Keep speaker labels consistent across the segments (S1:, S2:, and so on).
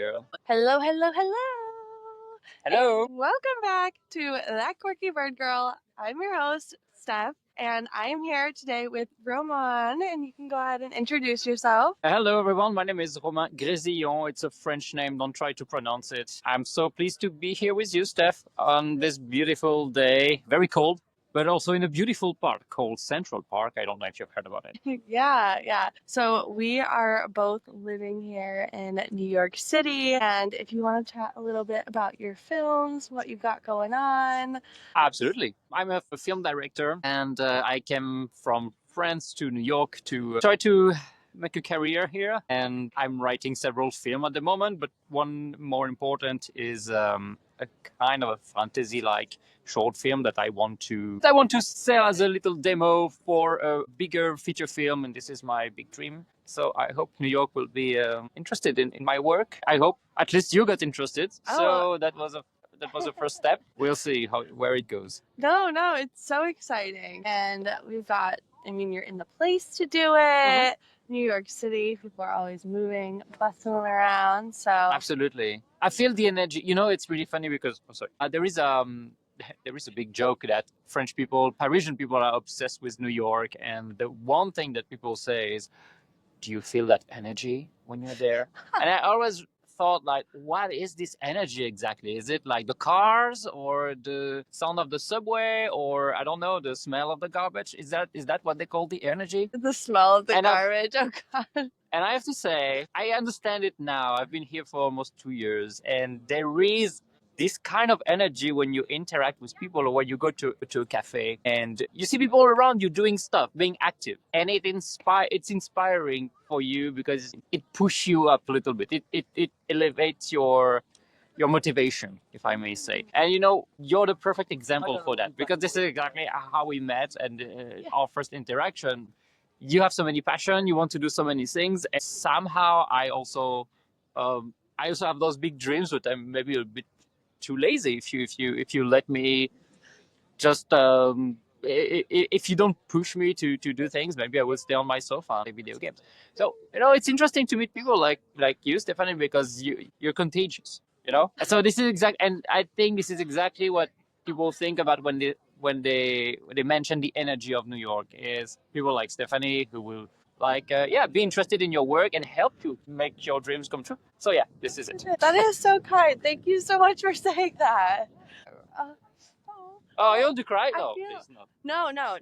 S1: here.
S2: Hello, hello, hello.
S1: Hello.
S2: And welcome back to That Quirky Bird Girl. I'm your host, Steph, and I am here today with Romain, and you can go ahead and introduce yourself.
S1: Hello, everyone. My name is Romain Grésillon. It's a French name. Don't try to pronounce it. I'm so pleased to be here with you, Steph, on this beautiful day. Very cold, but also in a beautiful park called Central Park. I don't know if you've heard about it.
S2: Yeah. So we are both living here in New York City, and if you want to chat a little bit about your films, what you've got going on.
S1: Absolutely. I'm a film director, and I came from France to New York to try to make a career here. And I'm writing several films at the moment, but one more important is a kind of a fantasy-like short film that I want to sell as a little demo for a bigger feature film, and this is my big dream. So I hope New York will be interested in my work. I hope at least you got interested. So that was a first step. We'll see where it goes.
S2: No, it's so exciting. And we've got, you're in the place to do it. New York City, people are always moving, bustling around. So
S1: Absolutely, I feel the energy. It's really funny because there is a big joke that French people, Parisian people, are obsessed with New York, and the one thing that people say is, "Do you feel that energy when you're there?" And I always thought, like, what is this energy exactly? Is it like the cars or the sound of the subway, or I don't know, the smell of the garbage? Is that what they call the energy?
S2: the smell of the
S1: And
S2: garbage. Oh, God.
S1: And I have to say, I understand it now. I've been here for almost 2 years, and there is this kind of energy when you interact with people or when you go to a cafe and you see people around you doing stuff, being active. And it's inspiring for you because it pushes you up a little bit. It elevates your motivation, if I may say. And you're the perfect example for that because this is exactly how we met and our first interaction. You have so many passion, you want to do so many things, and somehow I also have those big dreams, but I'm maybe a bit too lazy. If you let me just if you don't push me to do things, maybe I will stay on my sofa and play video games. So it's interesting to meet people like you, Stephanie, because you're contagious. So this is and I think this is exactly what people think about when they mention the energy of New York. Is people like Stephanie who will be interested in your work and help you make your dreams come true. So yeah, this is it.
S2: That is so kind. Thank you so much for saying that.
S1: Oh, you want to cry? No,
S2: feel-
S1: please not.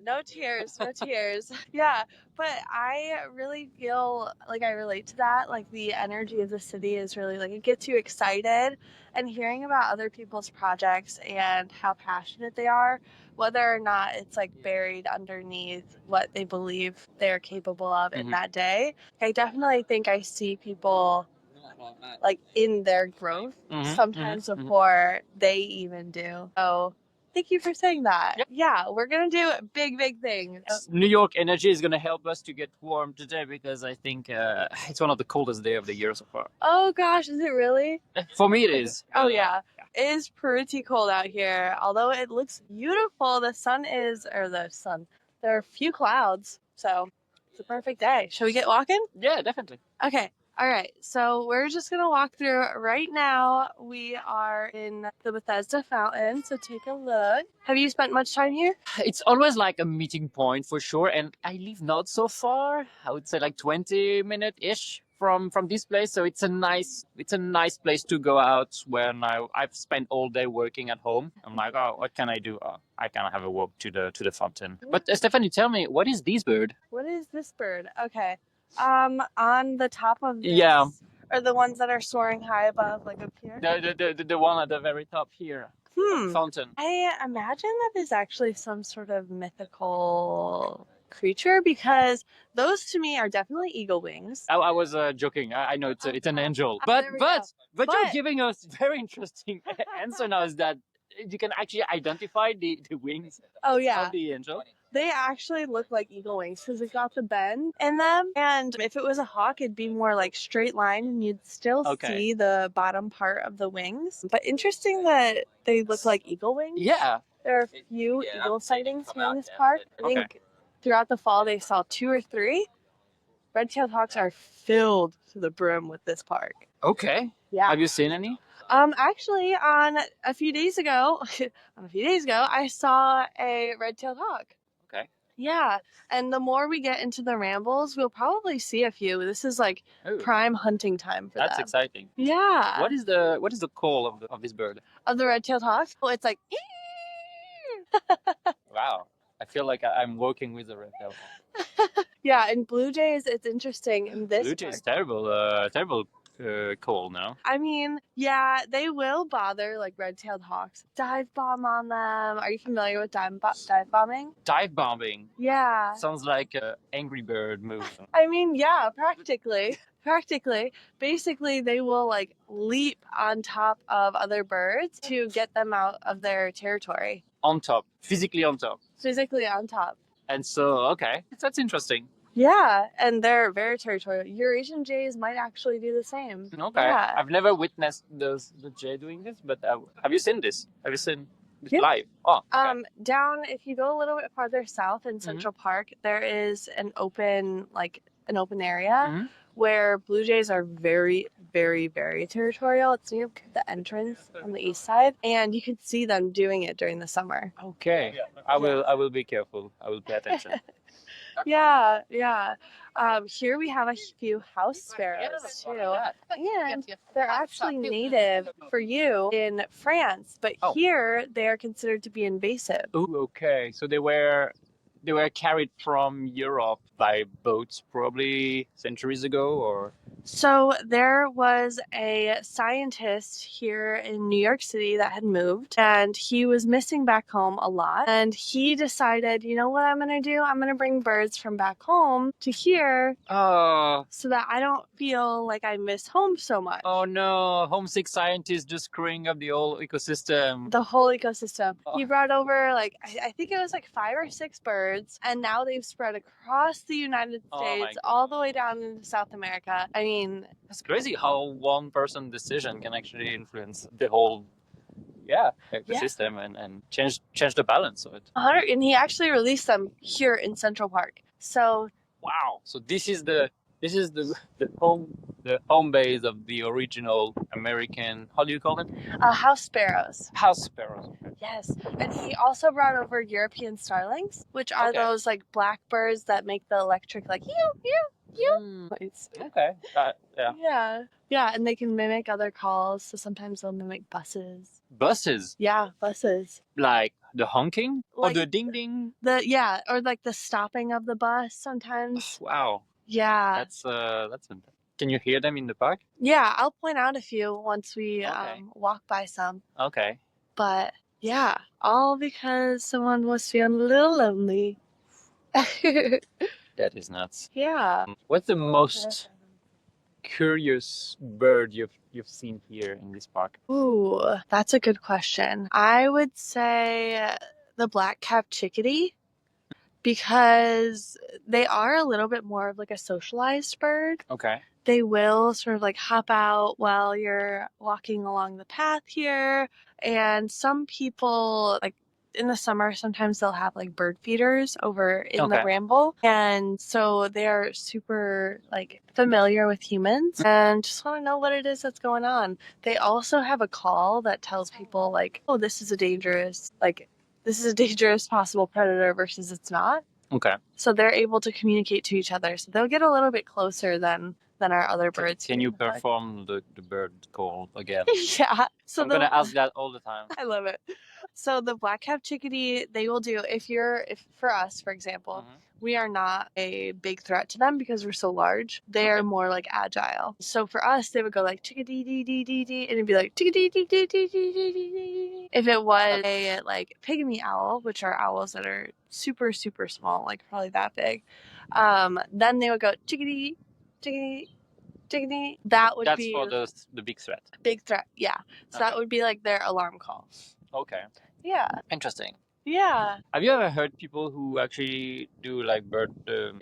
S2: No tears, no tears. Yeah, but I really feel like I relate to that. Like the energy of the city is really like it gets you excited, and hearing about other people's projects and how passionate they are, whether or not it's like buried underneath what they believe they're capable of in that day. I definitely think I see people like in their growth sometimes before they even do. So thank you for saying that.
S1: Yep.
S2: Yeah, we're gonna do big things.
S1: New York energy is going to help us to get warm today because I think it's one of the coldest day of the year so far.
S2: Oh gosh, is it really?
S1: For me, it is.
S2: Oh yeah. It is pretty cold out here. Although it looks beautiful, there are a few clouds, so it's a perfect day. Shall we get walking?
S1: Yeah, definitely.
S2: Okay. All right. So we're just going to walk through right now. We are in the Bethesda Fountain. So take a look. Have you spent much time here?
S1: It's always like a meeting point for sure, and I live not so far. I would say like 20-minute ish from this place, so it's a nice place to go out when I've spent all day working at home. I'm like, oh, what can I do? Oh, I can have a walk to the fountain. But Stephanie, tell me, what is this bird?
S2: What is this bird? Okay. On the top of this,
S1: Yeah,
S2: are the ones that are soaring high above, like up here?
S1: the one at the very top here. Fountain.
S2: I imagine that is actually some sort of mythical creature because those to me are definitely eagle wings.
S1: I was joking. I know it's an angel, but you're giving us very interesting answer now. Is that you can actually identify the wings
S2: Oh yeah,
S1: of the angel?
S2: they actually look like eagle wings because it got the bend in them. And if it was a hawk, it'd be more like straight line and you'd still see the bottom part of the wings. But interesting that they look like eagle wings.
S1: Yeah.
S2: There are a few eagle sightings here in this park. I think throughout the fall they saw 2 or 3. Red-tailed hawks are filled to the brim with this park.
S1: Okay.
S2: Yeah.
S1: Have you seen any?
S2: Actually, on a few days ago, I saw a red-tailed hawk.
S1: Okay.
S2: Yeah, and the more we get into the rambles, we'll probably see a few. This is like
S1: Oh,
S2: prime hunting time for
S1: that's
S2: them.
S1: exciting.
S2: Yeah.
S1: What is the call of this bird?
S2: Of the red-tailed hawk? Well, it's like.
S1: Wow. I feel like I'm working with a red-tailed hawk.
S2: Yeah, in blue jays, it's interesting in this.
S1: Blue jay is terrible. Terrible call now.
S2: I mean, yeah, they will bother like red-tailed hawks. Dive bomb on them. Are you familiar with dive bombing?
S1: Dive bombing.
S2: Yeah.
S1: Sounds like a Angry Bird move.
S2: I mean, yeah, practically. Practically. Basically, they will like leap on top of other birds to get them out of their territory.
S1: On top, physically on top.
S2: Physically on top.
S1: And so, okay, that's interesting.
S2: Yeah, and they're very territorial. Eurasian jays might actually do the same.
S1: Okay,
S2: Yeah.
S1: I've never witnessed the jay doing this, but have you seen this? Have you seen this
S2: Yep.
S1: live? Oh, okay.
S2: Down if you go a little bit farther south in Central Park, there is an open area where blue jays are very, very, very territorial. It's near the entrance on the east side, and you can see them doing it during the summer.
S1: Okay, I will be careful. I will pay attention.
S2: Yeah. Here we have a few house sparrows too. And they're actually native for you in France, but here they are considered to be invasive.
S1: Oh, okay. So they were carried from Europe by boats probably centuries ago, or?
S2: So there was a scientist here in New York City that had moved, and he was missing back home a lot. And he decided, you know what I'm going to do? I'm going to bring birds from back home to here so that I don't feel like I miss home so much.
S1: Oh no, homesick scientists just screwing up the whole ecosystem.
S2: The whole ecosystem. He brought over I think it was 5 or 6 birds, and now they've spread across the United States all the way down into South America. I mean,
S1: it's crazy how one person decision can actually influence the whole ecosystem and change the balance of it.
S2: And he actually released them here in Central Park. So
S1: wow. So this is the home base of the original American, how do you call them?
S2: House sparrows.
S1: House sparrows. Okay.
S2: Yes. And he also brought over European starlings, which are those blackbirds that make the electric noise.
S1: Okay.
S2: Yeah, and they can mimic other calls, so sometimes they'll mimic buses.
S1: Buses?
S2: Yeah, buses.
S1: Like the honking? Or the ding ding?
S2: Or the stopping of the bus sometimes.
S1: Wow.
S2: Yeah.
S1: That's can you hear them in the park?
S2: Yeah, I'll point out a few once we walk by some.
S1: Okay.
S2: But yeah, all because someone was feeling a little lonely.
S1: That is nuts.
S2: Yeah.
S1: What's the most curious bird you've seen here in this park?
S2: Ooh, that's a good question. I would say the black-capped chickadee, because they are a little bit more of a socialized bird.
S1: Okay.
S2: They will sort of hop out while you're walking along the path here. And some people, in the summer, sometimes they'll have bird feeders over in the ramble. And so they're super familiar with humans and just want to know what it is that's going on. They also have a call that tells people oh, this is a dangerous possible predator versus it's not.
S1: Okay.
S2: So they're able to communicate to each other. So they'll get a little bit closer than our other birds.
S1: Can you perform the bird call again?
S2: Yeah. So
S1: I'm gonna ask that all the time.
S2: I love it. So the black-capped chickadee, they will do if for us, for example, we are not a big threat to them because we're so large. They are more agile. So for us, they would go chickadee dee dee dee dee, and it'd be chickadee dee dee dee dee dee dee. If it was a pygmy owl, which are owls that are super super small, probably that big, then they would go chickadee chickadee chickadee. That's for
S1: the big threat.
S2: Big threat, yeah. So that would be their alarm call.
S1: Okay.
S2: Yeah.
S1: Interesting.
S2: Yeah.
S1: Have you ever heard people who actually do bird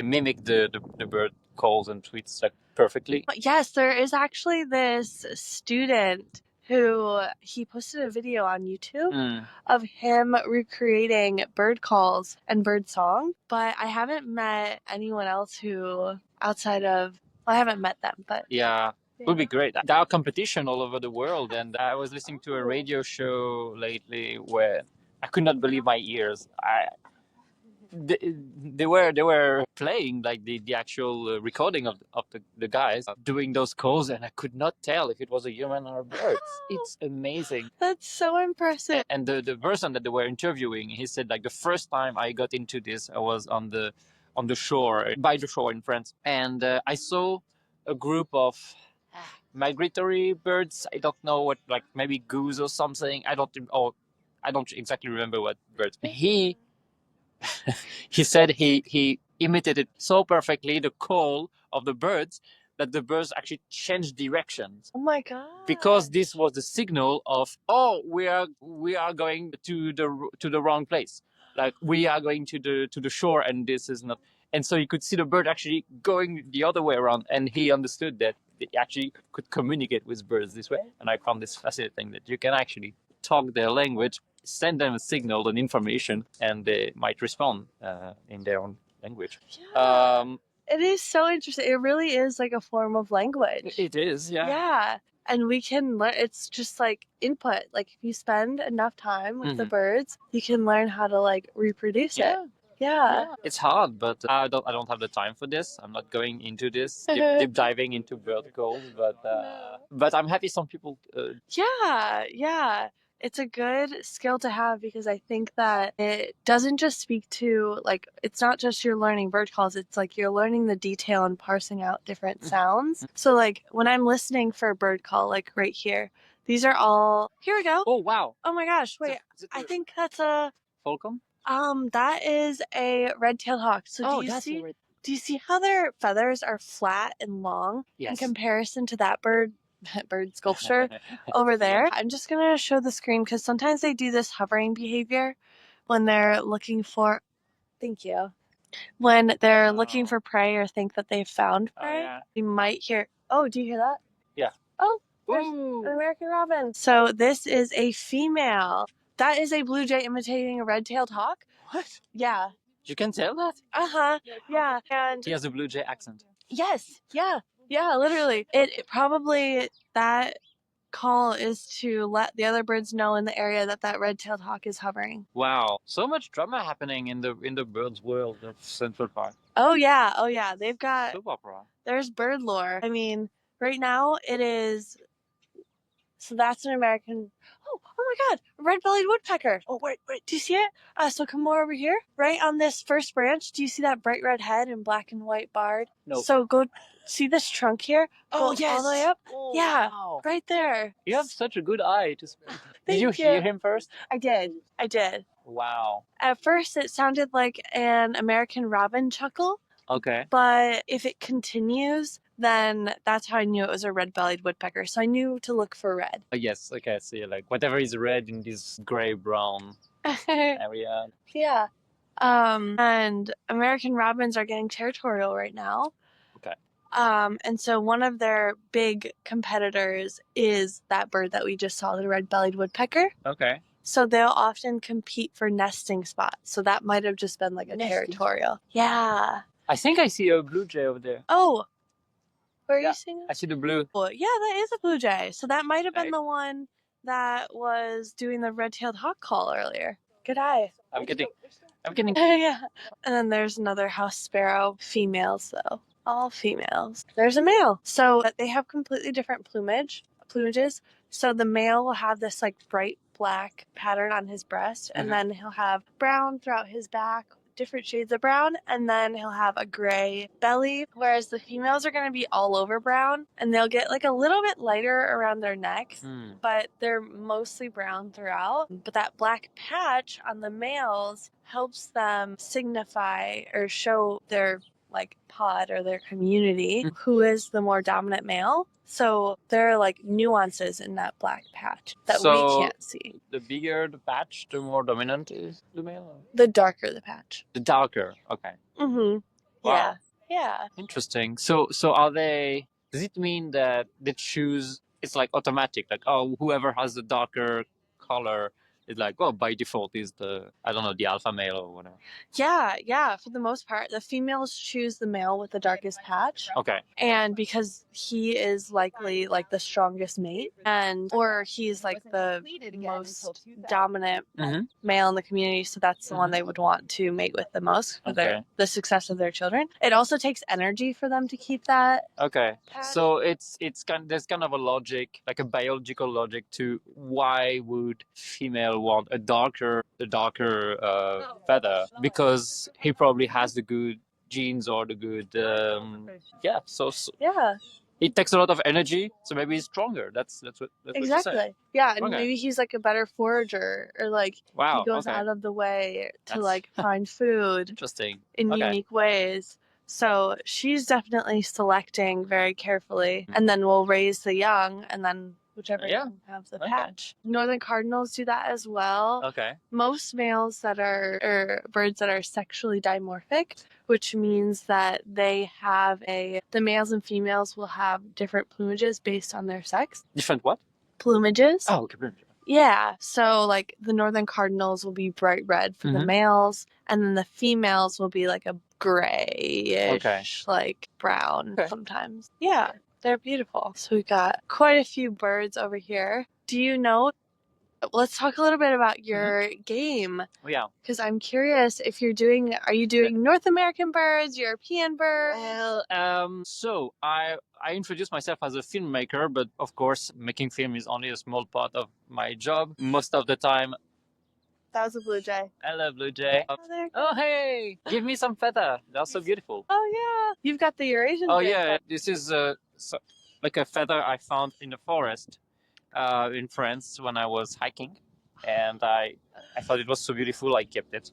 S1: mimic the bird calls and tweets perfectly?
S2: Yes, there is actually this student who he posted a video on YouTube of him recreating bird calls and bird song, but I haven't met anyone else who outside of I haven't met them, but
S1: yeah, It would be great. There are competition all over the world, and I was listening to a radio show lately where I could not believe my ears. They were playing like the actual recording of the guys doing those calls, and I could not tell if it was a human or a bird. It's amazing.
S2: That's so impressive.
S1: And the person that they were interviewing, he said like the first time I got into this, I was on the shore, by the shore in France, and I saw a group of migratory birds. I don't know what, like maybe goose or something. I don't exactly remember what birds. He said he imitated so perfectly the call of the birds that the birds actually changed directions.
S2: Oh my god!
S1: Because this was the signal of, we are going to the wrong place, like we are going to the shore, and this is not. And so you could see the bird actually going the other way around, and he understood that they actually could communicate with birds this way. And I found this fascinating, that you can actually talk their language, send them a signal and information, and they might respond in their own language.
S2: Yeah. It is so interesting. It really is like a form of language.
S1: It is, yeah.
S2: Yeah. And we can learn, it's just like input. Like if you spend enough time with the birds, you can learn how to like reproduce it. Yeah.
S1: It's hard, but I don't have the time for this. I'm not going into this deep diving into bird calls, but I'm happy some people.
S2: Yeah. It's a good skill to have, because I think that it doesn't just speak to, like, it's not just you're learning bird calls, it's like you're learning the detail and parsing out different sounds. So like when I'm listening for a bird call, like right here, these are all, here we go.
S1: Oh wow!
S2: Oh my gosh, wait, I think that's a
S1: falcon.
S2: That is a red-tailed hawk. So do you see how their feathers are flat and long in comparison to that bird sculpture over there? I'm just gonna show the screen, because sometimes they do this hovering behavior when they're looking for, thank you, when they're looking for prey or think that they've found prey. You might hear, oh, do you hear that?
S1: Yeah.
S2: Oh, there's an American robin. So this is a female. That is a blue jay imitating a red-tailed hawk.
S1: What?
S2: Yeah.
S1: You can tell that?
S2: Yeah. And
S1: he has a blue jay accent.
S2: Yes. Yeah, literally. It probably, that call is to let the other birds know in the area that red-tailed hawk is hovering.
S1: Wow, so much drama happening in the birds world of Central Park.
S2: Oh yeah. They've got
S1: soap opera.
S2: There's bird lore. I mean, right now it is. So that's an American. Oh my God, a red-bellied woodpecker. Oh wait, do you see it? So come more over here. Right on this first branch, do you see that bright red head and black and white barred?
S1: No.
S2: So go see this trunk here.
S1: Oh
S2: Go
S1: yes.
S2: all the way up.
S1: Oh,
S2: yeah,
S1: wow.
S2: Right there.
S1: You have such a good eye to spot. Did
S2: Thank
S1: you
S2: you.
S1: hear him first?
S2: I did.
S1: Wow.
S2: At first, it sounded like an American robin chuckle.
S1: Okay.
S2: But if it continues, then that's how I knew it was a red-bellied woodpecker. So I knew to look for red.
S1: Yes, okay, so like whatever is red in this gray-brown area.
S2: Yeah. And American robins are getting territorial right now.
S1: Okay.
S2: And so one of their big competitors is that bird that we just saw, the red-bellied woodpecker.
S1: Okay.
S2: So they'll often compete for nesting spots. So that might have just been like a territorial. Yeah.
S1: I think I see a blue jay over there.
S2: Oh, where are you seeing it?
S1: I see the blue.
S2: Oh, yeah, that is a blue jay. So that might have been the one that was doing the red-tailed hawk call earlier. Good eye.
S1: I'm kidding.
S2: Yeah. And then there's another house sparrow. Females, though. All females. There's a male. So they have completely different plumages. So the male will have this like bright black pattern on his breast, and then he'll have brown throughout his back, different shades of brown, and then he'll have a gray belly, whereas the females are going to be all over brown, and they'll get like a little bit lighter around their neck, but they're mostly brown throughout. But that black patch on the males helps them signify or show their like pod or their community who is the more dominant male. So there are like nuances in that black patch that we can't see.
S1: The bigger the patch, the more dominant is the male?
S2: The darker the patch.
S1: The darker, okay.
S2: Mm-hmm.
S1: Wow.
S2: Yeah.
S1: Interesting. So are they, does it mean that they choose, it's like automatic, like, oh, whoever has the darker color It's like, well, by default is the, I don't know, the alpha male or whatever.
S2: Yeah. For the most part, the females choose the male with the darkest patch.
S1: Okay.
S2: And because he is likely like the strongest mate, or he's like the most dominant male in the community, so that's the one they would want to mate with the most for the success of their children. It also takes energy for them to keep that.
S1: Okay. So it's there's kind of a logic, like a biological logic to why would female want a darker feather, because he probably has the good genes or the good yeah. So
S2: Yeah,
S1: it takes a lot of energy, so maybe he's stronger. That's what
S2: exactly. Yeah, and
S1: Okay.
S2: maybe he's like a better forager, or like
S1: Wow.
S2: he goes
S1: Okay.
S2: out of the way to
S1: That's
S2: like find food
S1: interesting.
S2: in
S1: Okay.
S2: unique ways. So she's definitely selecting very carefully, and then we'll raise the young, and then whichever
S1: Yeah.
S2: young have the
S1: Okay.
S2: patch. Northern cardinals do that as well.
S1: Okay.
S2: Most males that are, or birds that are sexually dimorphic, which means that they have the males and females will have different plumages based on their sex.
S1: Different what?
S2: Plumages.
S1: Oh, okay.
S2: Yeah, so like the northern cardinals will be bright red for the males, and then the females will be like a grayish, like brown sometimes. Yeah, they're beautiful. So we got quite a few birds over here. Do you know? Let's talk a little bit about your game.
S1: Oh, yeah.
S2: Because I'm curious if are you doing North American birds, European birds?
S1: Well, so I introduced myself as a filmmaker, but of course, making film is only a small part of my job. Most of the time,
S2: That was a blue jay.
S1: I love blue jay.
S2: There.
S1: Oh, hey, give me some feather. They're so beautiful.
S2: Oh yeah, you've got the Eurasian.
S1: Oh
S2: jay.
S1: yeah, this is like a feather I found in the forest in France when I was hiking, and I thought it was so beautiful. I kept it.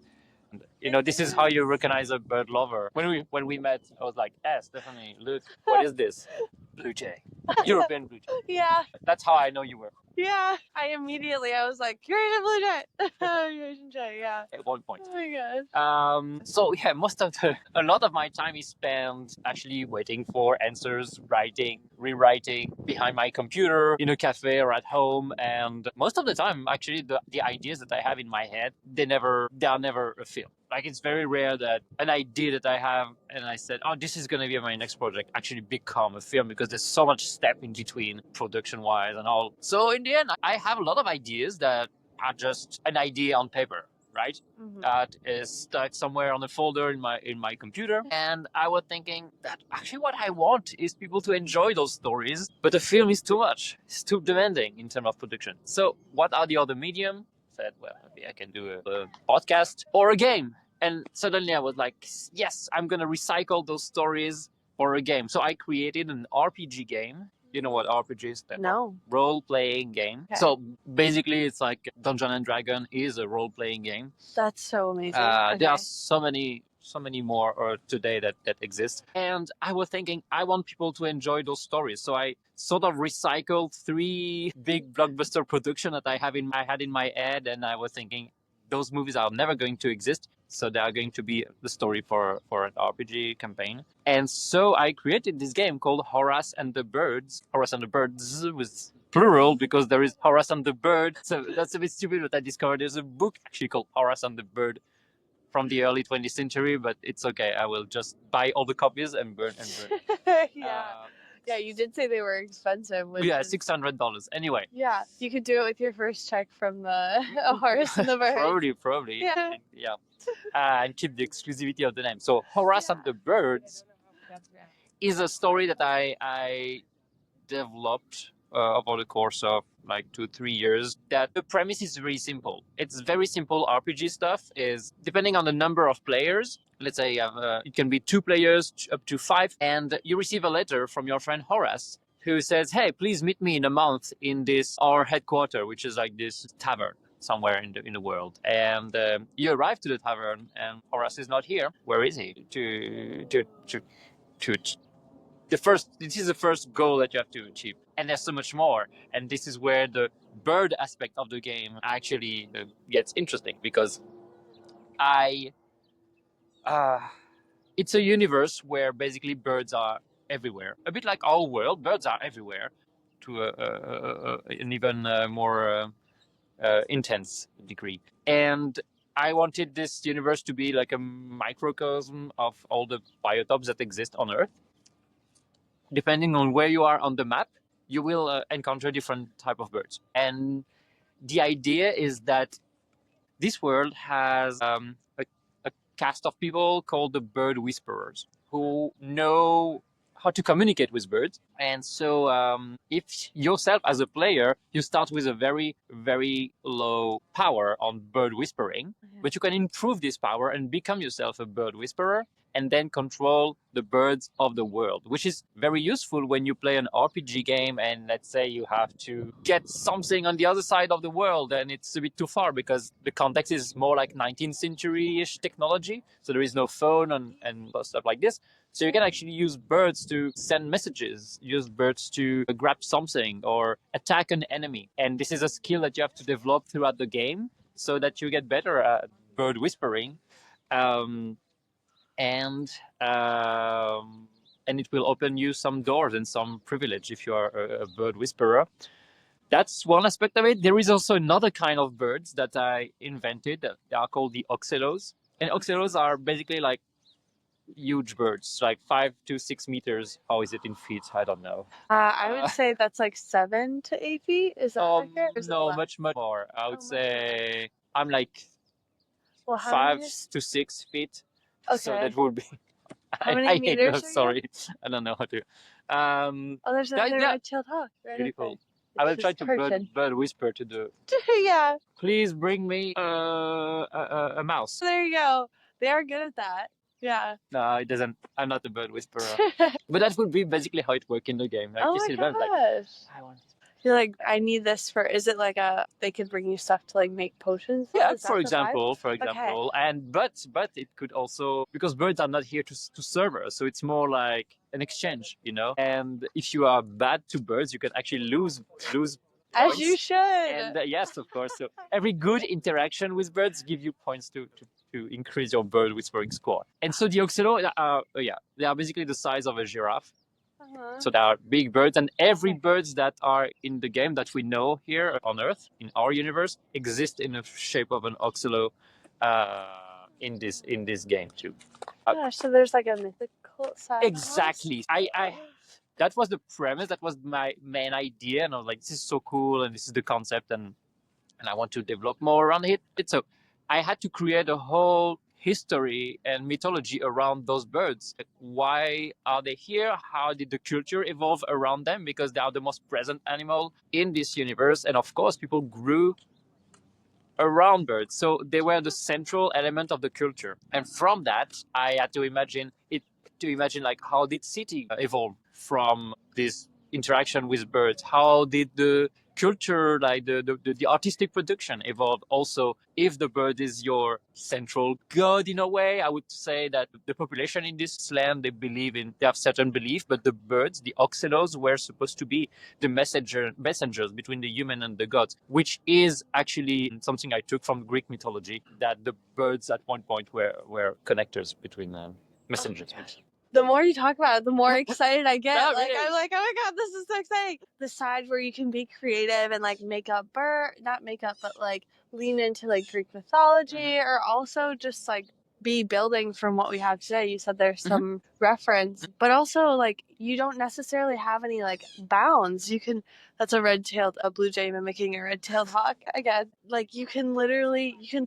S1: And, this is how you recognize a bird lover. When we met, I was like, Stephanie, look, what is this? Blue jay, European blue jay.
S2: Yeah.
S1: That's how I know you were.
S2: Yeah, I was like, Eurasian blue jay. Eurasian jay, yeah.
S1: At one point.
S2: Oh my god.
S1: So yeah, a lot of my time is spent actually waiting for answers, writing, rewriting behind my computer, in a cafe or at home. And most of the time, actually, the ideas that I have in my head, they are never a film. Like, it's very rare that an idea that I have and I said, oh, this is going to be my next project, actually become a film, because there's so much step in between production wise and all. So in the end, I have a lot of ideas that are just an idea on paper, right? That is stuck somewhere on a folder in my computer. And I was thinking that actually what I want is people to enjoy those stories, but the film is too much. It's too demanding in terms of production. So what are the other medium? Said, well, maybe I can do a podcast or a game. And suddenly I was like, yes, I'm going to recycle those stories for a game. So I created an RPG game. You know what RPG is?
S2: No.
S1: Role-playing game. Okay. So basically it's like Dungeon and Dragon is a role-playing game.
S2: That's so amazing.
S1: There are so many more today that exist. And I was thinking, I want people to enjoy those stories. So I sort of recycled 3 big blockbuster production that I had in my head. And I was thinking, those movies are never going to exist. So they are going to be the story for an RPG campaign. And so I created this game called Horace and the Birds. Horace and the Birds with plural, because there is Horace and the Bird. So that's a bit stupid, but I discovered there's a book actually called Horace and the Bird from the early 20th century, but it's okay. I will just buy all the copies and burn.
S2: Yeah. Yeah, you did say they were expensive.
S1: Yeah, $600. Anyway.
S2: Yeah, you could do it with your first check from the Horace and the Birds.
S1: Probably.
S2: Yeah.
S1: Yeah. And keep the exclusivity of the name. So Horace and the Birds is a story that I developed over the course of like 2-3 years. That the premise is very simple. It's very simple RPG stuff. Is depending on the number of players. Let's say you have, it can be 2 players up to 5, and you receive a letter from your friend Horace, who says, hey, please meet me in a month in our headquarters, which is like this tavern somewhere in the world. And you arrive to the tavern, and Horace is not here. Where is he? This is the first goal that you have to achieve. And there's so much more. And this is where the bird aspect of the game actually gets interesting, because it's a universe where basically birds are everywhere. A bit like our world, birds are everywhere to an even more intense degree. And I wanted this universe to be like a microcosm of all the biotopes that exist on Earth. Depending on where you are on the map, you will encounter different type of birds. And the idea is that this world has a cast of people called the bird whisperers who know how to communicate with birds. And so if yourself as a player, you start with a very, very low power on bird whispering, but you can improve this power and become yourself a bird whisperer and then control the birds of the world, which is very useful when you play an RPG game and let's say you have to get something on the other side of the world and it's a bit too far because the context is more like 19th century-ish technology. So there is no phone and stuff like this. So you can actually use birds to send messages, use birds to grab something or attack an enemy. And this is a skill that you have to develop throughout the game so that you get better at bird whispering. And it will open you some doors and some privilege if you are a bird whisperer. That's one aspect of it. There is also another kind of birds that I invented. They are called the oxelos. And oxelos are basically like huge birds, like 5 to 6 meters. How is it in feet? I don't know.
S2: I would say that's like 7 to 8 feet. Is that accurate? Or is it
S1: No,
S2: less?
S1: much more. I would
S2: much
S1: say I'm like
S2: Well, how
S1: 5
S2: many?
S1: to 6 feet.
S2: Okay.
S1: So that would be.
S2: How many
S1: I hate
S2: meters
S1: those.
S2: are you?
S1: Sorry, I don't know how to.
S2: Oh, there's another
S1: yeah,
S2: red-tailed hawk. Right
S1: really
S2: up
S1: cool.
S2: there.
S1: I will
S2: It's
S1: try
S2: just
S1: to
S2: perching.
S1: bird whisper to the.
S2: Yeah,
S1: Please bring me a mouse.
S2: there you go. They are good at that. Yeah.
S1: No, it doesn't. I'm not a bird whisperer. But that would be basically how it works in the game. Like
S2: Oh
S1: you
S2: my
S1: see them, like
S2: gosh.
S1: I want.
S2: You're like, I need this for. Is it like they could bring you stuff to like make potions?
S1: Yeah,
S2: Is that
S1: for
S2: the vibe?
S1: example,
S2: Okay.
S1: and but it could also because birds are not here to serve us, so it's more like an exchange, you know. And if you are bad to birds, you can actually lose
S2: As you
S1: points.
S2: should.
S1: And yes, of course. So every good interaction with birds give you points to increase your bird whispering score. And so the oxelo, they are basically the size of a giraffe. So there are big birds, and every birds that are in the game that we know here on Earth, in our universe, exist in the shape of an oxelo in this game too.
S2: Gosh, so there's like a mythical side.
S1: Exactly. I that was the premise. That was my main idea, and I was like, this is so cool, and this is the concept, and I want to develop more around it. So I had to create a whole history and mythology around those birds. Like, why are they here? How did the culture evolve around them? Because they are the most present animal in this universe. And of course, people grew around birds. So they were the central element of the culture. And from that, I had to imagine like how did city evolve from this interaction with birds? How did the culture, like the artistic production evolve also? If the bird is your central god in a way, I would say that the population in this land, they have certain belief, but the birds, the oxelos, were supposed to be the messengers between the human and the gods, which is actually something I took from Greek mythology, that the birds at one point were connectors between messengers.
S2: The more you talk about it, the more excited I get.
S1: No,
S2: like
S1: really.
S2: I'm like, oh my god, this is so exciting. The side where you can be creative and like make up not make up, but like lean into like Greek mythology, or also just like be building from what we have today. You said there's some reference, but also like you don't necessarily have any like bounds. You can that's a blue jay mimicking a red-tailed hawk again. Like you can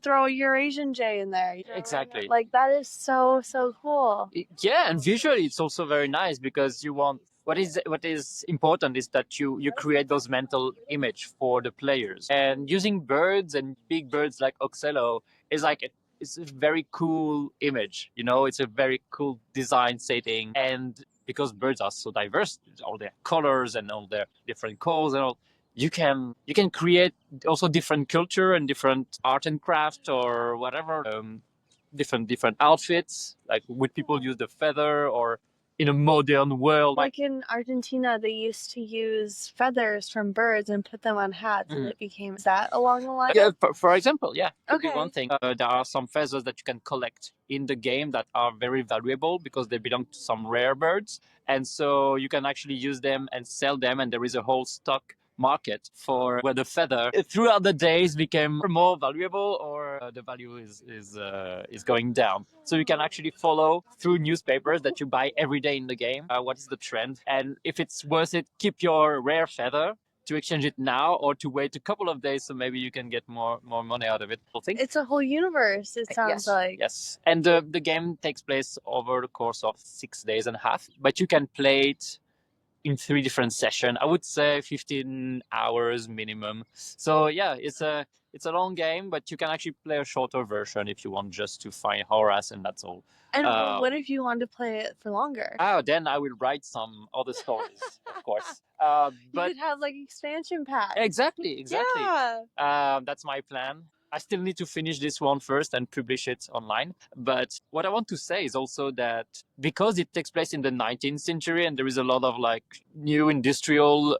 S2: throw a Eurasian jay in there. You know?
S1: Exactly.
S2: Like that is so cool.
S1: Yeah, and visually it's also very nice because you want what is important is that you create those mental image for the players, and using birds and big birds like oxelo is like it's a very cool image, you know. It's a very cool design setting, and because birds are so diverse, all their colors and all their different calls and all, you can create also different culture and different art and craft or whatever. Different outfits, like would people use the feather, or in a modern world
S2: like in Argentina they used to use feathers from birds and put them on hats, and it became is that along the line?
S1: Yeah, for example, yeah, could be
S2: Okay.
S1: one thing. There are some feathers that you can collect in the game that are very valuable because they belong to some rare birds, and so you can actually use them and sell them, and there is a whole stock market for where the feather throughout the days became more valuable or the value is going down. So you can actually follow through newspapers that you buy every day in the game what is the trend, and if it's worth it, keep your rare feather to exchange it now or to wait a couple of days so maybe you can get more money out of it. I think
S2: It's a whole universe, it sounds like.
S1: yes, and the game takes place over the course of 6 days and a half, but you can play it in 3 different sessions. I would say 15 hours minimum. So yeah, it's a long game, but you can actually play a shorter version if you want just to find Horace and that's all.
S2: And what if you wanted to play it for longer?
S1: Then I will write some other stories, of course.
S2: You
S1: But
S2: could have like expansion packs.
S1: exactly.
S2: Yeah.
S1: That's my plan. I still need to finish this one first and publish it online. But what I want to say is also that because it takes place in the 19th century and there is a lot of like new industrial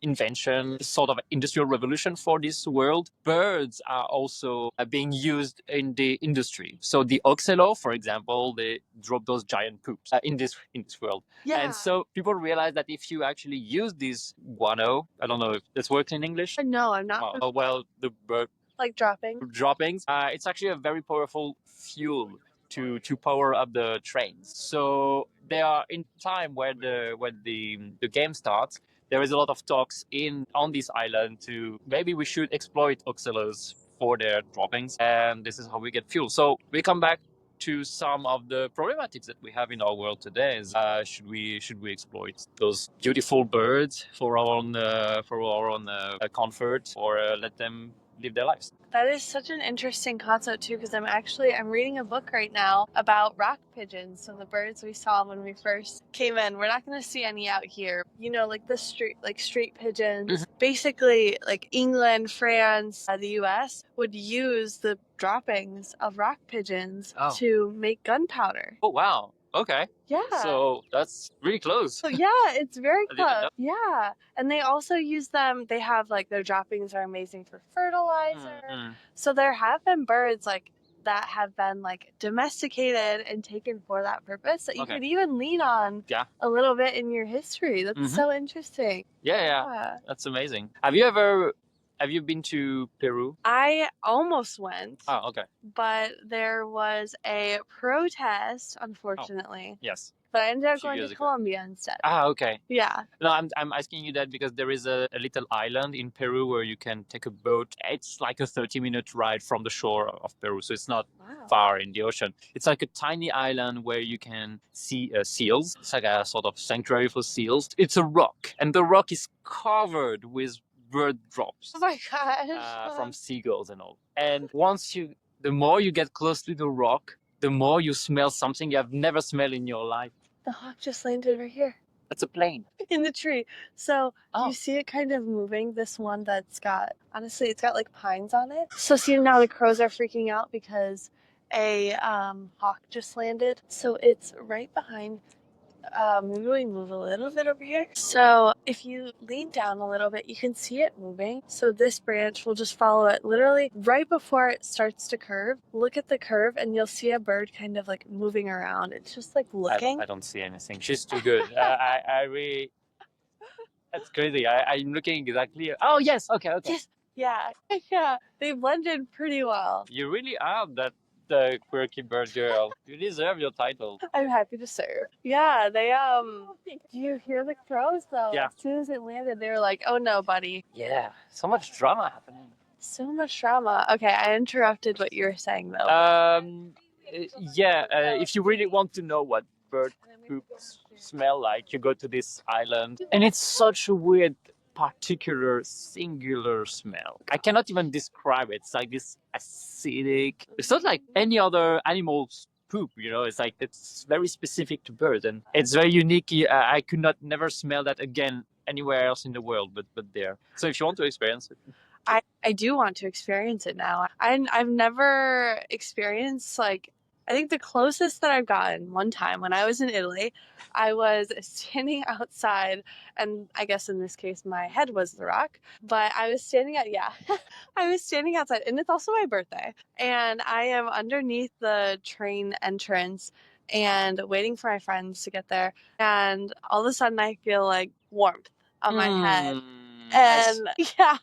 S1: invention, sort of industrial revolution for this world, birds are also being used in the industry. So the oxelo, for example, they drop those giant poops in this world.
S2: Yeah.
S1: And so people realize that if you actually use this guano, I don't know if this works in English.
S2: No, I'm not.
S1: Well, the bird
S2: Like
S1: droppings, it's actually a very powerful fuel to power up the trains. So they are in time when the game starts. There is a lot of talks on this island to maybe we should exploit oxelos for their droppings, and this is how we get fuel. So we come back to some of the problematics that we have in our world today. Is should we exploit those beautiful birds for our own comfort, or let them live their lives?
S2: That is such an interesting concept too, because I'm reading a book right now about rock pigeons. So the birds we saw when we first came in, we're not going to see any out here. You know, like the street pigeons. Basically, like England, France, the U.S. would use the droppings of rock pigeons to make gunpowder.
S1: Oh wow! Okay.
S2: Yeah.
S1: So that's really close.
S2: So yeah, it's very close. Yeah. And they also use them, they have like their droppings are amazing for fertilizer. So there have been birds like that have been like domesticated and taken for that purpose that you could even lean on a little bit in your history. That's so interesting.
S1: Yeah. That's amazing. Have you been to Peru?
S2: I almost went.
S1: Oh, okay.
S2: But there was a protest, unfortunately.
S1: Yes.
S2: But I ended up going to Colombia instead.
S1: Okay.
S2: Yeah.
S1: No, I'm asking you that because there is a little island in Peru where you can take a boat. It's like a 30-minute ride from the shore of Peru, so it's not far in the ocean. It's like a tiny island where you can see seals. It's like a sort of sanctuary for seals. It's a rock, and the rock is covered with bird drops.
S2: Oh my gosh.
S1: From seagulls and all. And the more you get close to the rock, the more you smell something you have never smelled in your life.
S2: The hawk just landed right here.
S1: That's a plane.
S2: In the tree. So you see it kind of moving, this one that's got, honestly, it's got like pines on it. So see now the crows are freaking out because a hawk just landed. So it's right behind. Maybe we move a little bit over here. So if you lean down a little bit, you can see it moving. So this branch will just follow it literally right before it starts to curve. Look at the curve and you'll see a bird kind of like moving around. It's just like looking.
S1: I don't see anything. She's too good. I really... That's crazy. I'm looking exactly... Oh, yes. Okay.
S2: Yes. Yeah. They blended pretty well.
S1: You really are that the quirky bird girl. You deserve your title.
S2: I'm happy to serve. Yeah, they do you hear the crows though?
S1: Yeah.
S2: As soon as it landed, they were like, "Oh no, buddy."
S1: Yeah, so much drama happening.
S2: So much drama. Okay, I interrupted what you were saying though.
S1: If you really want to know what bird poops smell like, you go to this island, and it's such a weird, particular, singular smell. I cannot even describe it. It's like this acidic. It's not like any other animal's poop, you know. It's like it's very specific to birds, and it's very unique. I could never smell that again anywhere else in the world, but there. So if you want to experience it.
S2: I do want to experience it now. I've never experienced like, I think the closest that I've gotten one time when I was in Italy, I was standing outside, and I guess in this case my head was the rock, but I was standing I was standing outside, and it's also my birthday, and I am underneath the train entrance and waiting for my friends to get there, and all of a sudden I feel like warmth on my head. And yeah,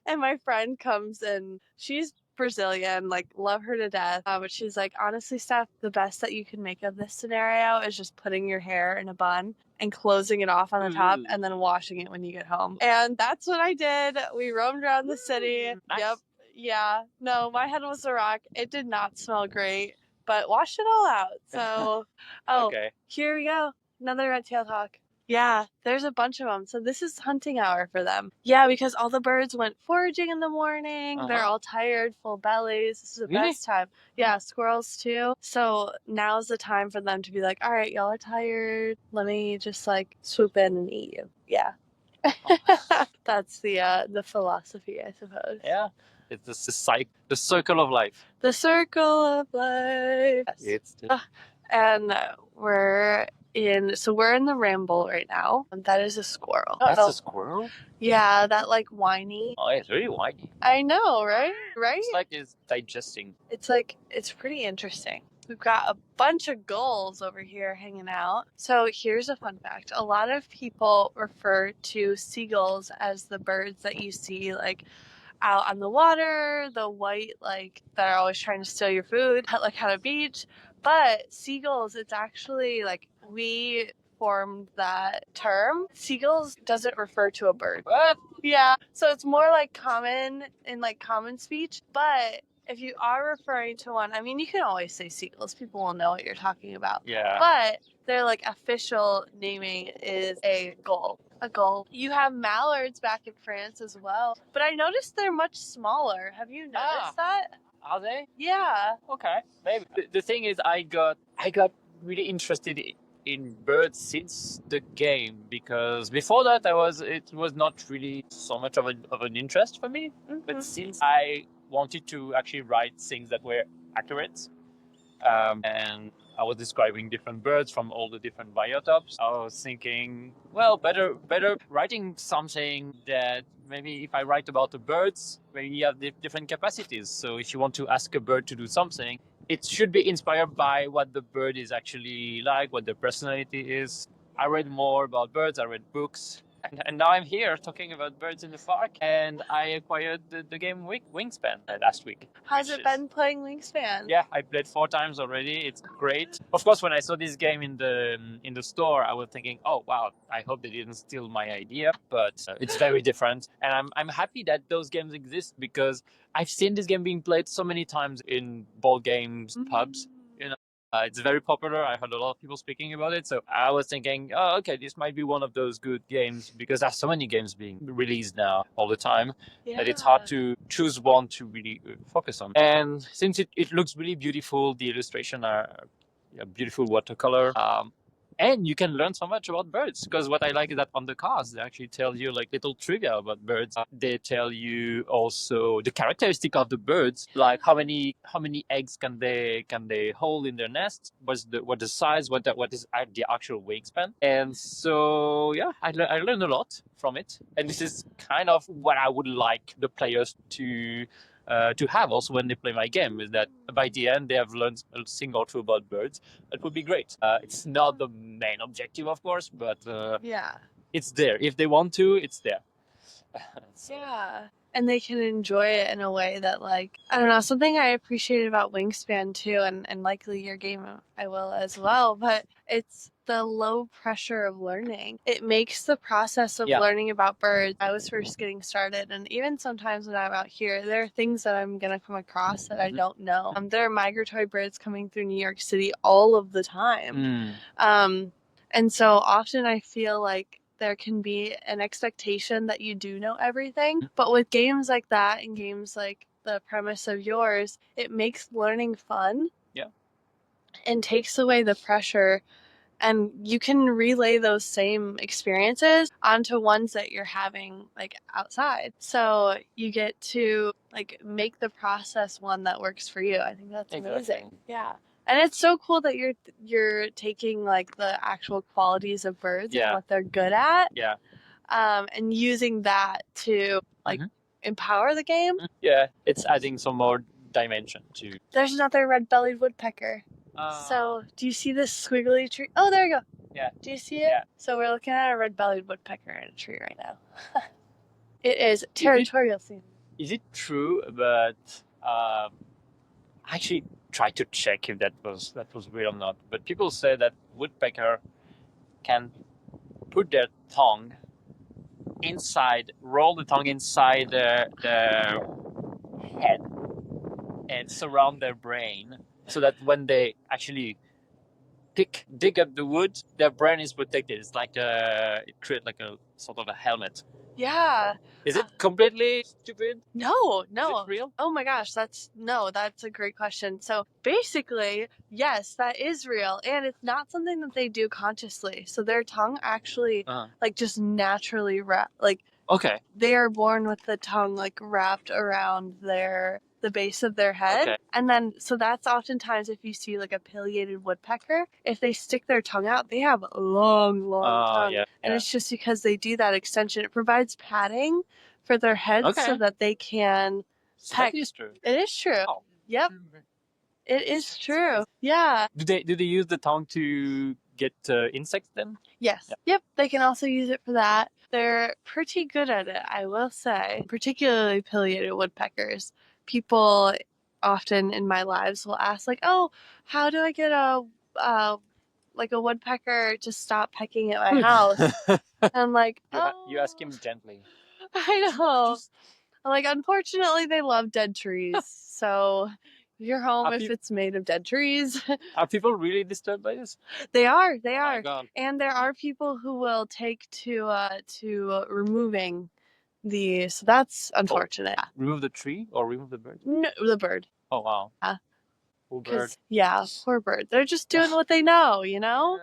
S2: and my friend comes and she's Brazilian, like love her to death. But she's like, honestly, Steph, the best that you can make of this scenario is just putting your hair in a bun and closing it off on the top and then washing it when you get home. And that's what I did. We roamed around the city.
S1: Nice.
S2: Yep. Yeah. No, my head was a rock. It did not smell great, but washed it all out. So,
S1: Okay.
S2: here we go. Another red-tailed hawk. Yeah, there's a bunch of them. So this is hunting hour for them. Yeah, because all the birds went foraging in the morning. They're all tired, full bellies. This is the
S1: Really?
S2: best time. Yeah, squirrels too. So now's the time for them to be like, all right, y'all are tired. Let me just like swoop in and eat you. Yeah. That's the philosophy, I suppose.
S1: Yeah. It's the circle of life.
S2: The circle of life.
S1: It's
S2: And we're in the ramble right now. That is a squirrel.
S1: That's a squirrel?
S2: Yeah, that like whiny.
S1: Oh, it's really whiny.
S2: I know, right? Right?
S1: It's like it's digesting.
S2: It's pretty interesting. We've got a bunch of gulls over here hanging out. So here's a fun fact. A lot of people refer to seagulls as the birds that you see like out on the water, the white like that are always trying to steal your food, like on a beach. But seagulls, it's actually like we formed that term. Seagulls doesn't refer to a bird.
S1: What?
S2: Yeah. So it's more like common in like common speech. But if you are referring to one, I mean, you can always say seagulls. People will know what you're talking about.
S1: Yeah.
S2: But their like official naming is a gull. A gull. You have mallards back in France as well. But I noticed they're much smaller. Have you noticed that?
S1: Are they?
S2: Yeah.
S1: Okay. Maybe. The thing is, I got really interested in birds since the game, because before that it was not really so much of an interest for me. But since I wanted to actually write things that were accurate, and I was describing different birds from all the different biotopes, I was thinking, well, better writing something that maybe if I write about the birds, maybe you have different capacities. So if you want to ask a bird to do something, it should be inspired by what the bird is actually like, what their personality is. I read more about birds, I read books. And now I'm here talking about birds in the park, and I acquired the game Wingspan last week.
S2: How's it been playing Wingspan?
S1: Yeah, I played 4 times already. It's great. Of course, when I saw this game in the store, I was thinking, oh wow, I hope they didn't steal my idea. But it's very different, and I'm happy that those games exist, because I've seen this game being played so many times in board games, pubs. You know, it's very popular. I heard a lot of people speaking about it. So I was thinking, oh, okay, this might be one of those good games, because there's so many games being released now all the time that it's hard to choose one to really focus on. And since it looks really beautiful, the illustration are beautiful watercolor. And you can learn so much about birds, because what I like is that on the cards they actually tell you like little trivia about birds. They tell you also the characteristic of the birds, like how many eggs can they hold in their nest, what the size, what is the actual wingspan. And so yeah, I learned a lot from it, and this is kind of what I would like the players to have also when they play my game, is that by the end they have learned a thing or two about birds. That would be great. It's not the main objective, of course, but
S2: Yeah.
S1: it's there. If they want to, it's there. So,
S2: Yeah. And they can enjoy it in a way that, like, I don't know, something I appreciated about Wingspan too, and likely your game I will as well, but it's the low pressure of learning. It makes the process of learning about birds. I was first getting started, and even sometimes when I'm out here, there are things that I'm going to come across that I don't know. There are migratory birds coming through New York City all of the time. And so often I feel like there can be an expectation that you do know everything. But with games like that and games like the premise of yours, it makes learning fun.
S1: Yeah.
S2: And takes away the pressure. And you can relay those same experiences onto ones that you're having like outside. So you get to like make the process one that works for you. I think that's amazing. Yeah. And it's so cool that you're taking like the actual qualities of birds and what they're good at.
S1: Yeah.
S2: And using that to like empower the game.
S1: Yeah, it's adding some more dimension to.
S2: There's another red-bellied woodpecker. So do you see this squiggly tree? Oh, there you go.
S1: Yeah.
S2: Do you see it? Yeah. So we're looking at a red-bellied woodpecker in a tree right now. It is territorial scene.
S1: Is it true? But I actually tried to check if that was real or not. But people say that woodpecker can put their tongue inside, roll the tongue inside their head and surround their brain, so that when they actually dig up the wood, their brain is protected. It's like it creates like a sort of a helmet.
S2: Yeah.
S1: Is it completely stupid?
S2: No,
S1: Is
S2: no.
S1: it real?
S2: Oh my gosh, that's a great question. So basically, yes, that is real. And it's not something that they do consciously. So their tongue actually like just naturally
S1: Okay.
S2: they are born with the tongue like wrapped around the base of their head.
S1: Okay.
S2: And then so that's oftentimes if you see like a pileated woodpecker, if they stick their tongue out, they have a long tongue.
S1: Yeah.
S2: And it's just because they do that extension. It provides padding for their heads so
S1: Okay.
S2: that they can peck.
S1: That is true.
S2: It is true.
S1: Oh.
S2: Yep. It is true. Yeah.
S1: Do they use the tongue to get insects then?
S2: Yes.
S1: Yeah.
S2: Yep. They can also use it for that. They're pretty good at it, I will say. Particularly pileated woodpeckers. People often in my lives will ask, like, "Oh, how do I get a woodpecker to stop pecking at my house?" And I'm like,
S1: you ask him gently.
S2: I know. Like, unfortunately, they love dead trees. So your home, if it's made of dead trees.
S1: Are people really disturbed by this?
S2: They are.
S1: Oh my God.
S2: And there are people who will take to removing the. So that's unfortunate.
S1: Remove the tree or remove the bird?
S2: No, the bird.
S1: Oh wow.
S2: Yeah.
S1: Poor bird.
S2: Yeah, poor bird. They're just doing what they know, you know?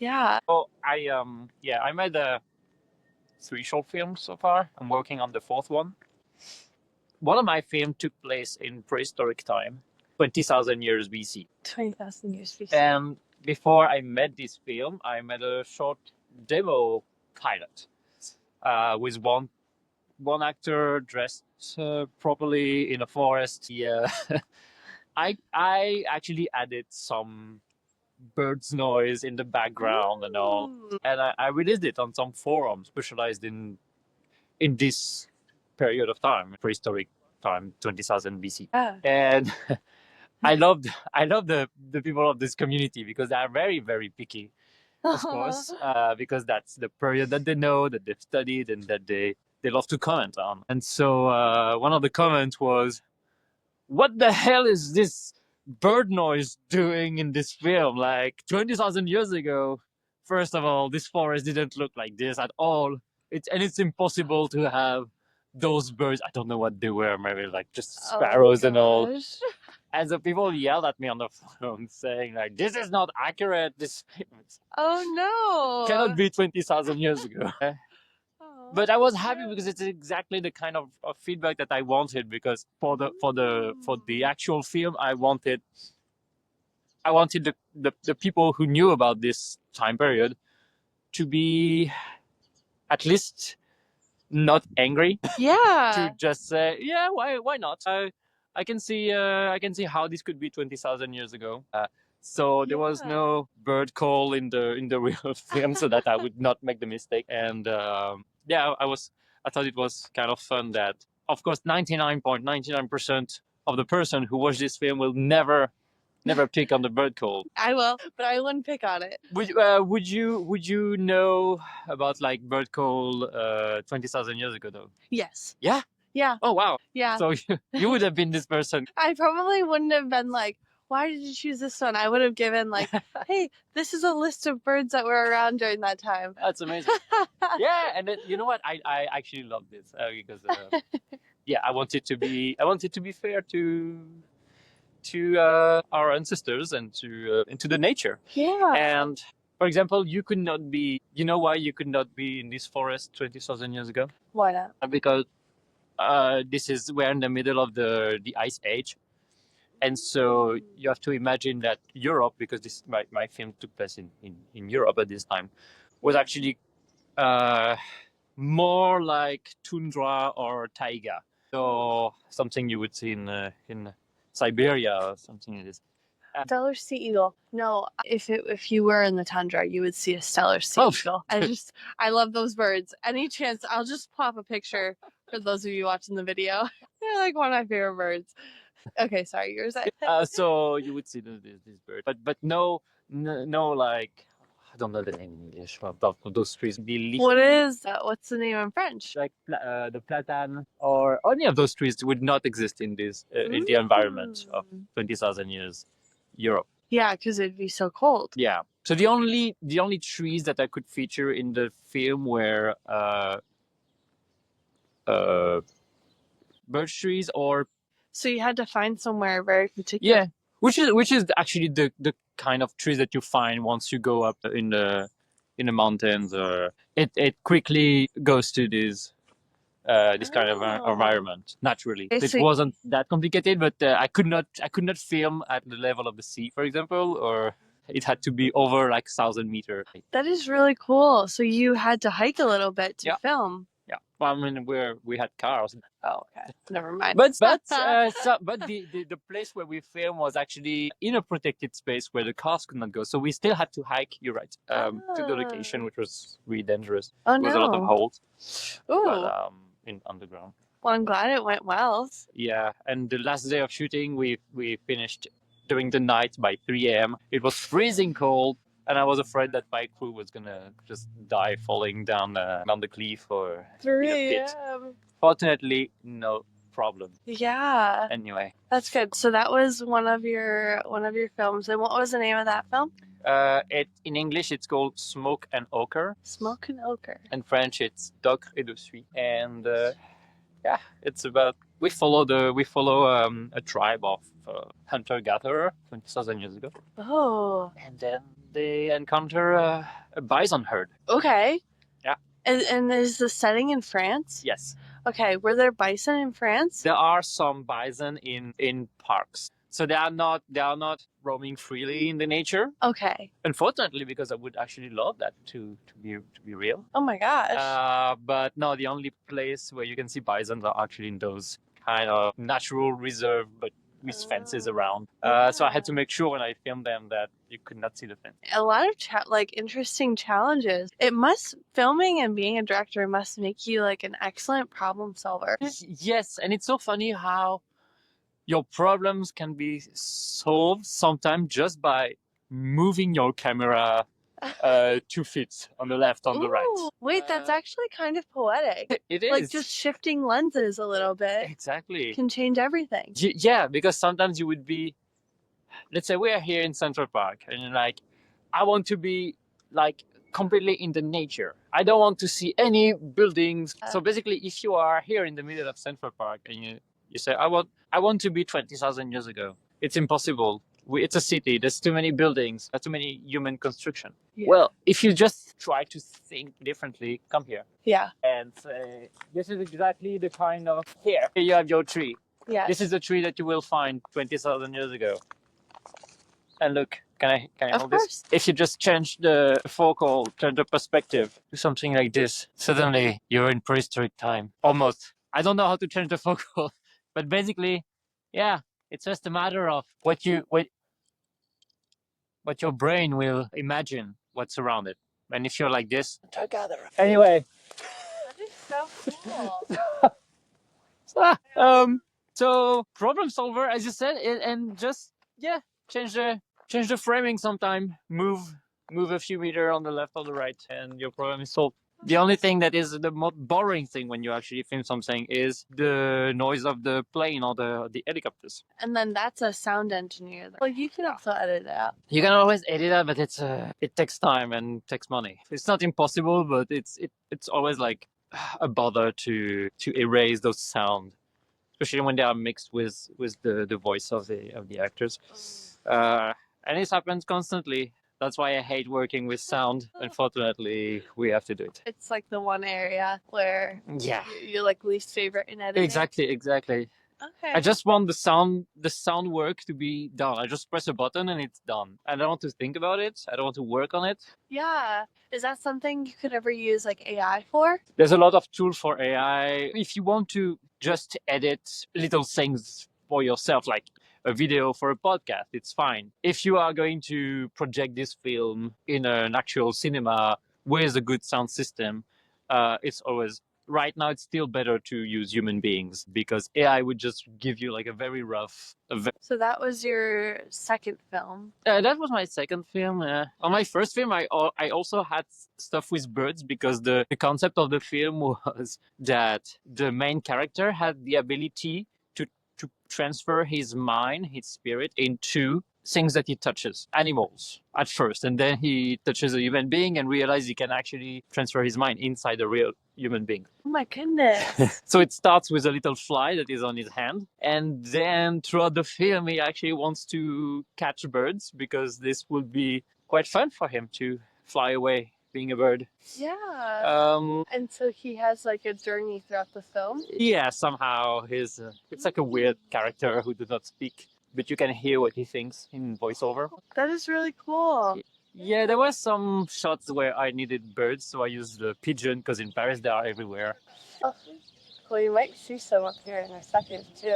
S2: Yeah.
S1: Well, I made 3 short films so far. I'm working on the 4th one. One of my films took place in prehistoric time, 20,000 years BC.
S2: 20,000 years BC.
S1: And before I made this film, I made a short demo pilot with one actor dressed properly in a forest. Yeah, I actually added some birds noise in the background and all, and I released it on some forum specialized in this period of time, prehistoric time, 20,000 BC.
S2: Yeah.
S1: And I love the people of this community because they are very, very picky, of course, because that's the period that they know, that they've studied, and that they love to comment on. And so one of the comments was, "What the hell is this bird noise doing in this film? Like 20,000 years ago, first of all, this forest didn't look like this at all. It's impossible to have those birds. I don't know what they were, maybe like just sparrows and all." And so people yelled at me on the phone saying like, "This is not accurate. This
S2: Oh no.
S1: cannot be 20,000 years ago." But I was happy because it's exactly the kind of feedback that I wanted, because for the actual film I wanted the people who knew about this time period to be at least not angry.
S2: Yeah.
S1: To just say, yeah, why not? I can see how this could be 20,000 years ago. So there was no bird call in the real film, so that I would not make the mistake. And I thought it was kind of fun that, of course, 99.99% of the person who watched this film will never pick on the bird call.
S2: I will, but I wouldn't pick on it.
S1: Would you know about like bird call 20,000 years ago though?
S2: Yes.
S1: Yeah.
S2: Yeah.
S1: Oh wow.
S2: Yeah.
S1: So you would have been this person.
S2: I probably wouldn't have been like, "Why did you choose this one?" I would have given like, "Hey, this is a list of birds that were around during that time."
S1: That's amazing. Yeah, and then, you know what? I actually love this because I wanted to be fair to our ancestors and to the nature.
S2: Yeah.
S1: And for example, you could not be. You know why you could not be in this forest 20,000 years ago?
S2: Why not?
S1: Because we're in the middle of the ice age. And so you have to imagine that Europe, because my film took place in Europe at this time, was actually more like tundra or taiga. So something you would see in Siberia or something like this.
S2: Stellar sea eagle. No, if you were in the tundra, you would see a stellar sea eagle. I love those birds. Any chance, I'll just pop a picture For those of you watching the video, they're like one of my favorite birds. Okay, sorry, yours.
S1: So you would see this bird, but no, like I don't know the name in English. But those trees,
S2: What's the name in French?
S1: like the platan or any of those trees would not exist in this in the environment of 20,000 years Europe.
S2: Yeah, because it'd be so cold.
S1: Yeah. So the only trees that I could feature in the film were birch trees or
S2: So you had to find somewhere very particular.
S1: yeah, which is actually the kind of trees that you find once you go up in the mountains. Or it quickly goes to this kind of environment naturally. It wasn't that complicated, but I could not film at the level of the sea, for example, or it had to be over like 1,000 meters.
S2: That is really cool. So you had to hike a little bit to film.
S1: Yeah, well, I mean, we had cars.
S2: Oh, okay. Never mind.
S1: But the place where we filmed was actually in a protected space where the cars could not go. So we still had to hike. You're right. To the location, which was really dangerous.
S2: Oh,
S1: There was a lot of holes.
S2: Ooh.
S1: But, in underground.
S2: Well, I'm glad it went well.
S1: Yeah, and the last day of shooting, we finished during the night by 3 a.m. It was freezing cold, and I was afraid that my crew was gonna just die falling down the cliff or
S2: 3
S1: a.m. Fortunately, no problem.
S2: Yeah.
S1: Anyway,
S2: that's good. So that was one of your films. And what was the name of that film?
S1: In English it's called Smoke and Ochre.
S2: Smoke and Ochre.
S1: In French it's D'ocre et de suie. And yeah, it's about we follow a tribe of hunter-gatherer 20,000 years ago.
S2: Oh.
S1: And then they encounter a bison herd.
S2: Okay.
S1: Yeah.
S2: And is the setting in France?
S1: Yes.
S2: Okay. Were there bison in France?
S1: There are some bison in parks. So they are not roaming freely in the nature.
S2: Okay.
S1: Unfortunately, because I would actually love that to be real.
S2: Oh my gosh.
S1: But no, the only place where you can see bisons are actually in those kind of natural reserve, but with fences around. So I had to make sure when I filmed them that you could not see the fence.
S2: A lot of interesting challenges. Filming and being a director must make you like an excellent problem solver.
S1: Yes, and it's so funny how your problems can be solved sometimes just by moving your camera 2 feet on the left, on the right.
S2: Wait, that's actually kind of poetic.
S1: It is.
S2: Like just shifting lenses a little bit.
S1: Exactly.
S2: Can change everything.
S1: Yeah, because sometimes you would be, let's say we are here in Central Park and you're like, I want to be like completely in the nature. I don't want to see any buildings. So basically, if you are here in the middle of Central Park and you say, I want to be 20,000 years ago. It's impossible. It's a city. There's too many buildings. Too many human construction. Yeah. Well, if you just try to think differently, come here.
S2: Yeah.
S1: And say, this is exactly the kind of here you have your tree. Yeah. This is the tree that you will find 20,000 years ago. And look, can I hold this? If you just change the focal, turn the perspective, do something like this, suddenly you're in prehistoric time. Almost. I don't know how to change the focal. But basically, yeah, it's just a matter of what your brain will imagine what's around it. And if you're like this, anyway.
S2: That is so cool.
S1: So problem solver, as you said, and just change the framing sometime. Move a few meters on the left or the right, and your problem is solved. The only thing that is the most boring thing when you actually film something is the noise of the plane or the helicopters.
S2: And then that's a sound engineer. Well, you can also edit it out.
S1: You can always edit it, but it takes time and takes money. It's not impossible, but it's always like a bother to erase those sounds, especially when they are mixed with the voice of the actors. And this happens constantly. That's why I hate working with sound. Unfortunately, we have to do it.
S2: It's like the one area where you're like least favorite in editing.
S1: Exactly. Okay. I just want the sound work to be done. I just press a button and it's done. I don't want to think about it. I don't want to work on it.
S2: Yeah. Is that something you could ever use like AI for?
S1: There's a lot of tools for AI. If you want to just edit little things for yourself, like a video for a podcast, it's fine. If you are going to project this film in an actual cinema with a good sound system, it's always right now it's still better to use human beings because AI would just give you like a very rough.
S2: So that was your second film.
S1: That was my second film. On my first film, I also had stuff with birds because the concept of the film was that the main character had the ability to transfer his mind, his spirit into things that he touches, animals at first, and then he touches a human being and realizes he can actually transfer his mind inside a real human being.
S2: Oh my goodness.
S1: So it starts with a little fly that is on his hand, and then throughout the film he actually wants to catch birds because this would be quite fun for him to fly away being a bird.
S2: Yeah. And so he has like a journey throughout the film.
S1: Yeah, somehow it's like a weird character who does not speak, but you can hear what he thinks in voiceover.
S2: That is really cool.
S1: Yeah, there were some shots where I needed birds, so I used the pigeon because in Paris they are everywhere.
S2: Oh, well, you might see some up here in a second too.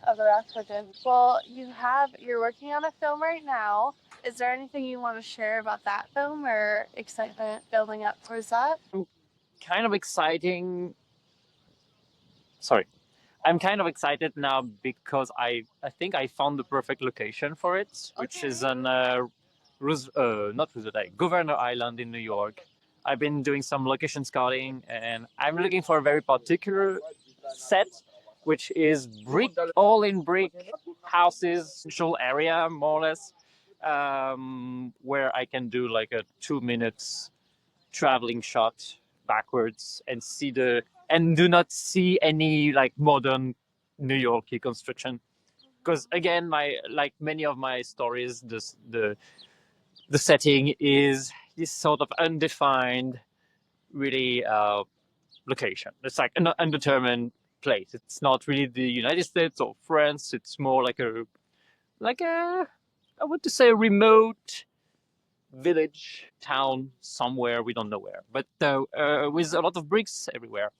S2: Of the rock pigeon. Well, you're working on a film right now. Is there anything you want to share about that film or excitement building up towards that?
S1: Kind of exciting. Sorry. I'm kind of excited now because I think I found the perfect location for it, which is on not Roosevelt, Governor Island in New York. I've been doing some location scouting and I'm looking for a very particular set, which is brick, all in brick houses, central area more or less, where I can do like a 2 minutes traveling shot backwards and do not see any like modern New Yorky construction. Because again, like many of my stories, the setting is this sort of undefined, really location. It's like an undetermined place. It's not really the United States or France. It's more like a I want to say a remote village, town, somewhere we don't know where, but with a lot of bricks everywhere.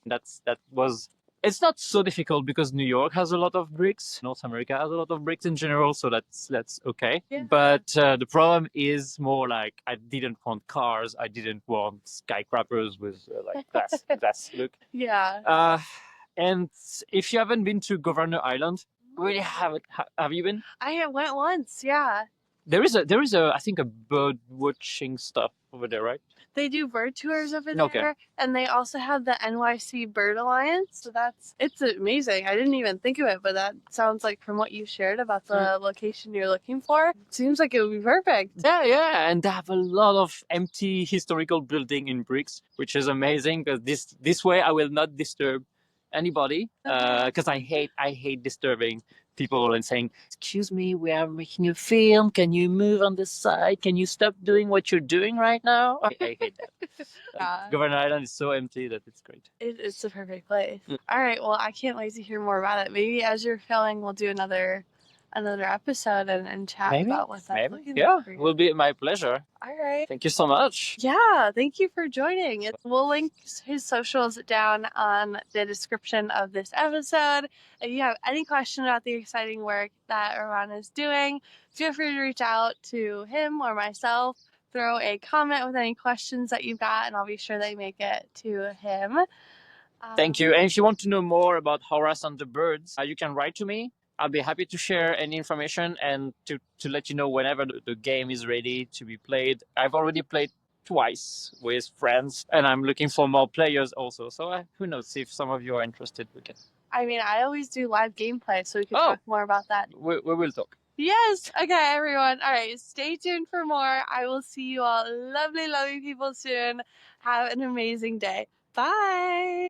S1: It's not so difficult because New York has a lot of bricks. North America has a lot of bricks in general, so that's okay.
S2: Yeah.
S1: But the problem is more like I didn't want cars. I didn't want skyscrapers with like glass look.
S2: Yeah.
S1: And if you haven't been to Governor Island, really have you been?
S2: I went once, yeah.
S1: There is a I think a bird watching stuff over there, right?
S2: They do bird tours over there,
S1: Okay.
S2: and they also have the NYC Bird Alliance. So it's amazing. I didn't even think of it, but that sounds like from what you shared about the location you're looking for, seems like it would be perfect.
S1: Yeah, and they have a lot of empty historical building in bricks, which is amazing because this way I will not disturb anybody because I hate disturbing people and saying, excuse me, we are making a film, can you move on the side, can you stop doing what you're doing right now? I hate that.
S2: Yeah.
S1: Governor Island is so empty that it's great.
S2: It's the perfect place. All right, well, I can't wait to hear more about it. Maybe as you're filming, we'll do another episode and chat about what that's looking like for you.
S1: It will be my pleasure.
S2: All right.
S1: Thank you so much.
S2: Yeah, thank you for joining. We'll link his socials down on the description of this episode. If you have any question about the exciting work that Romain is doing, feel free to reach out to him or myself. Throw a comment with any questions that you've got, and I'll be sure they make it to him.
S1: Thank you. And if you want to know more about Horace and the birds, you can write to me. I'll be happy to share any information and to let you know whenever the game is ready to be played. I've already played twice with friends, and I'm looking for more players also. So who knows if some of you are interested, we can.
S2: I mean, I always do live gameplay, so we can talk more about that.
S1: We will talk.
S2: Yes. Okay, everyone. All right, stay tuned for more. I will see you all lovely, lovely people soon. Have an amazing day. Bye.